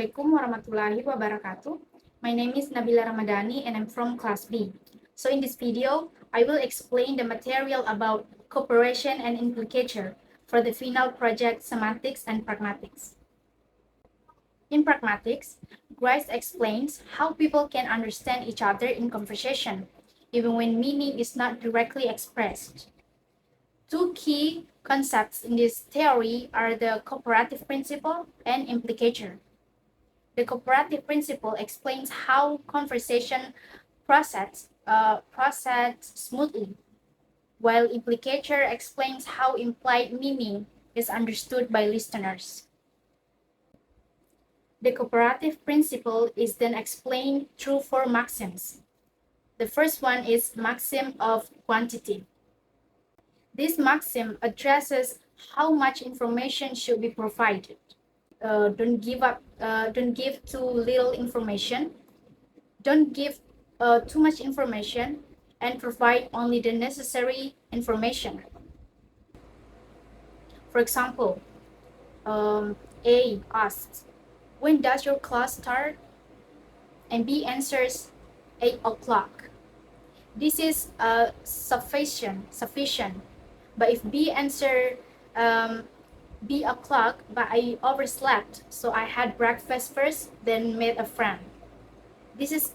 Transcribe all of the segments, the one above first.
Assalamualaikum warahmatullahi wabarakatuh. My name is Nabila Ramadhani and I'm from class B. So in this video, I will explain the material about cooperation and implicature for the final project Semantics and Pragmatics. In Pragmatics, Grace explains how people can understand each other in conversation, even when meaning is not directly expressed. Two key concepts in this theory are the cooperative principle and implicature. The cooperative principle explains how conversation process smoothly, while implicature explains how implied meaning is understood by listeners. The cooperative principle is then explained through four maxims. The first one is maxim of quantity. This maxim addresses how much information should be provided. Don't give too little information. Don't give too much information, and provide only the necessary information. For example, A asks, "When does your class start?" And B answers, 8 o'clock. This is sufficient. But if B answer B o'clock, but I overslept, so I had breakfast first, then met a friend. This is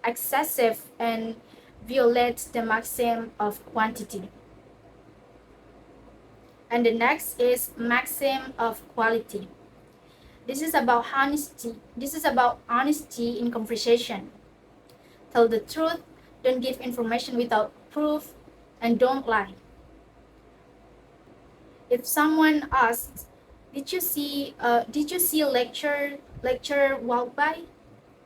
excessive and violates the maxim of quantity. And the next is maxim of quality. This is about honesty. This is about honesty in conversation. Tell the truth, don't give information without proof, and don't lie. If someone asks, did you see a lecturer walk by?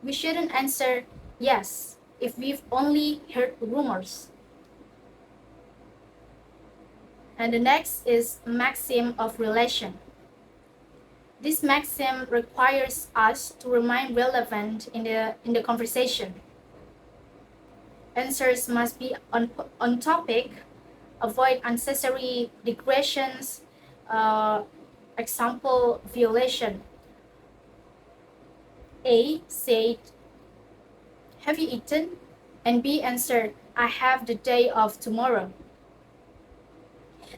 We shouldn't answer yes if we've only heard rumors. And the next is maxim of relation. This maxim requires us to remain relevant in the conversation. Answers must be on topic, avoid unnecessary digressions, example violation. A said, "Have you eaten?" And B answered, "I have the day of tomorrow."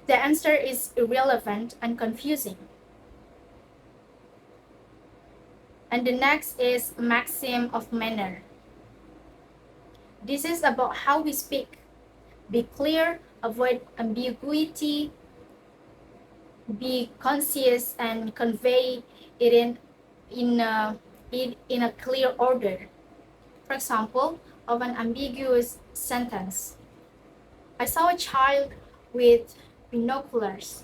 The answer is irrelevant and confusing. And the next is maxim of manner. This is about how we speak. Be clear, avoid ambiguity, be conscious, and convey it in a clear order. For example, of an ambiguous sentence. I saw a child with binoculars.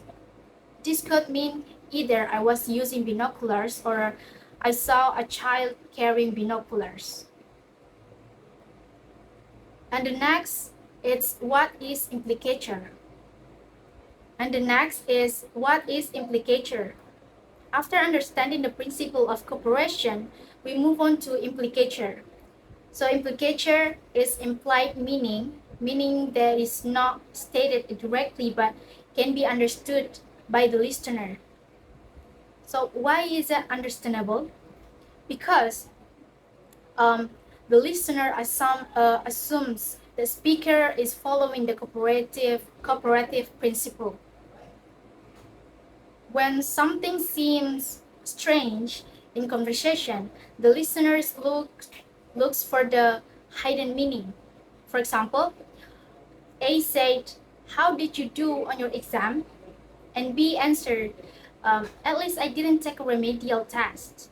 This could mean either I was using binoculars or I saw a child carrying binoculars. And the next is what is implicature. And the next is what is implicature. After understanding the principle of cooperation, we move on to implicature. So implicature is implied meaning that is not stated directly but can be understood by the listener. So why is it understandable? Because the listener assumes the speaker is following the cooperative principle. When something seems strange in conversation, the listener looks for the hidden meaning. For example, A said, "How did you do on your exam?" And B answered, "At least I didn't take a remedial test."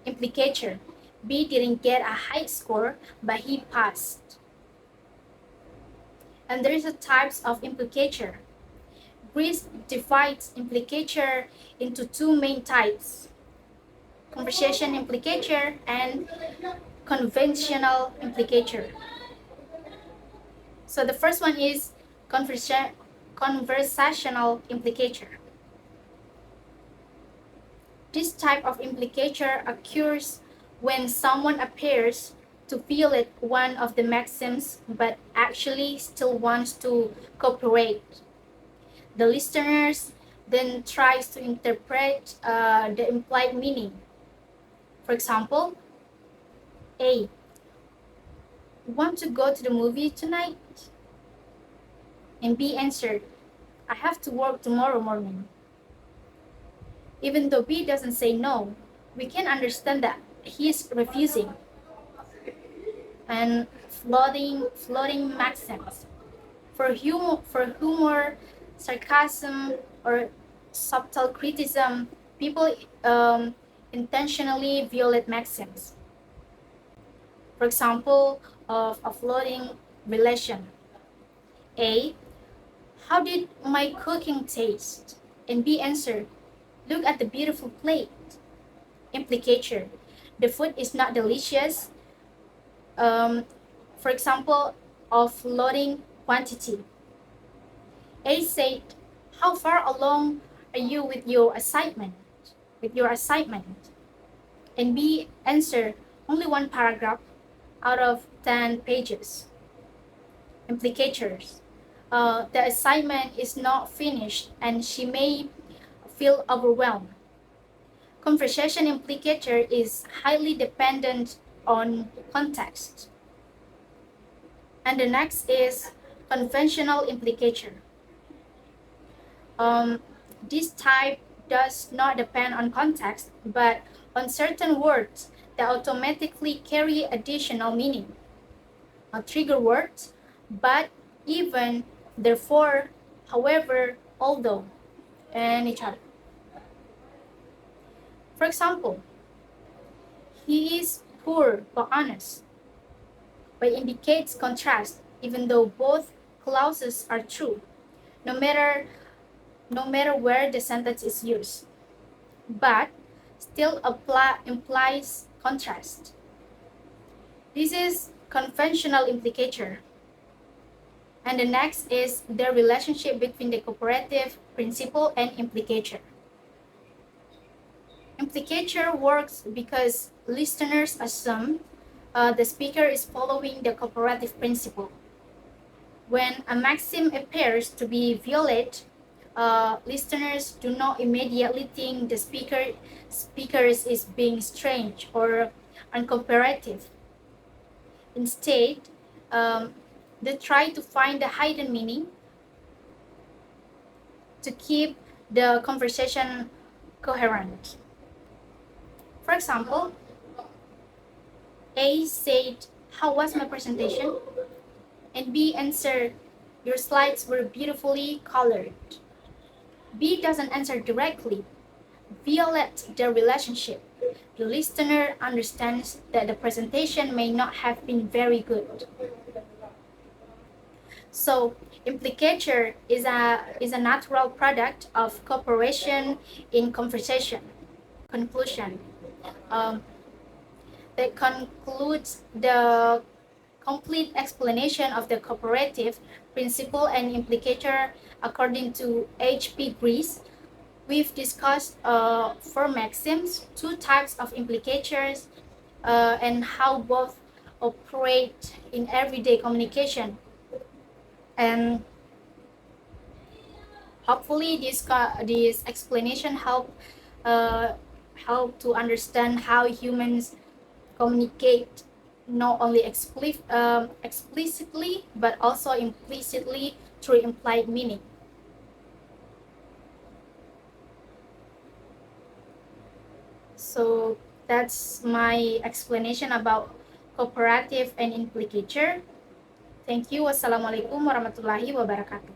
Implicature. B didn't get a high score, but he passed. And there is a types of implicature. Greece divides implicature into two main types: conversation implicature and conventional implicature. So the first one is conversational implicature. This type of implicature occurs when someone appears to violate one of the maxims but actually still wants to cooperate. The listeners then tries to interpret the implied meaning. For example, A. Want to go to the movie tonight? And B answered, I have to work tomorrow morning. Even though B doesn't say no, we can understand that he's refusing. And floating maxims. For humor, sarcasm, or subtle criticism, people intentionally violate maxims. For example, of a floating relation. A. How did my cooking taste? And B answered, look at the beautiful plate. Implicature. The food is not delicious. Um, for example, of floating quantity. A said, how far along are you with your assignment? And B answered, only one paragraph out of 10 pages. Implicatures. The assignment is not finished and she may feel overwhelmed. Conversation implicature is highly dependent on context. And the next is conventional implicature. This type does not depend on context, but on certain words that automatically carry additional meaning. Trigger words, but, even, therefore, however, although, and each other. For example, he is poor but honest, but indicates contrast even though both clauses are true, no matter where the sentence is used, but still implies contrast. This is conventional implicature. And the next is the relationship between the cooperative principle and implicature. Implicature works because listeners assume the speaker is following the cooperative principle. When a maxim appears to be violated, listeners do not immediately think the speaker is being strange or uncooperative. Instead, they try to find the hidden meaning to keep the conversation coherent. For example, A said, how was my presentation? And B answered, your slides were beautifully colored. B doesn't answer directly, violate the relationship. The listener understands that the presentation may not have been very good. So, implicature is a natural product of cooperation in conversation. Conclusion. That concludes the complete explanation of the cooperative principle and implicator according to H.P. Grease. We've discussed 4 maxims, 2 types of implicatures, and how both operate in everyday communication. And hopefully this explanation help to understand how humans communicate not only explicitly but also implicitly through implied meaning. So that's my explanation about cooperative and implicature. Thank you. Wassalamualaikum warahmatullahi wabarakatuh.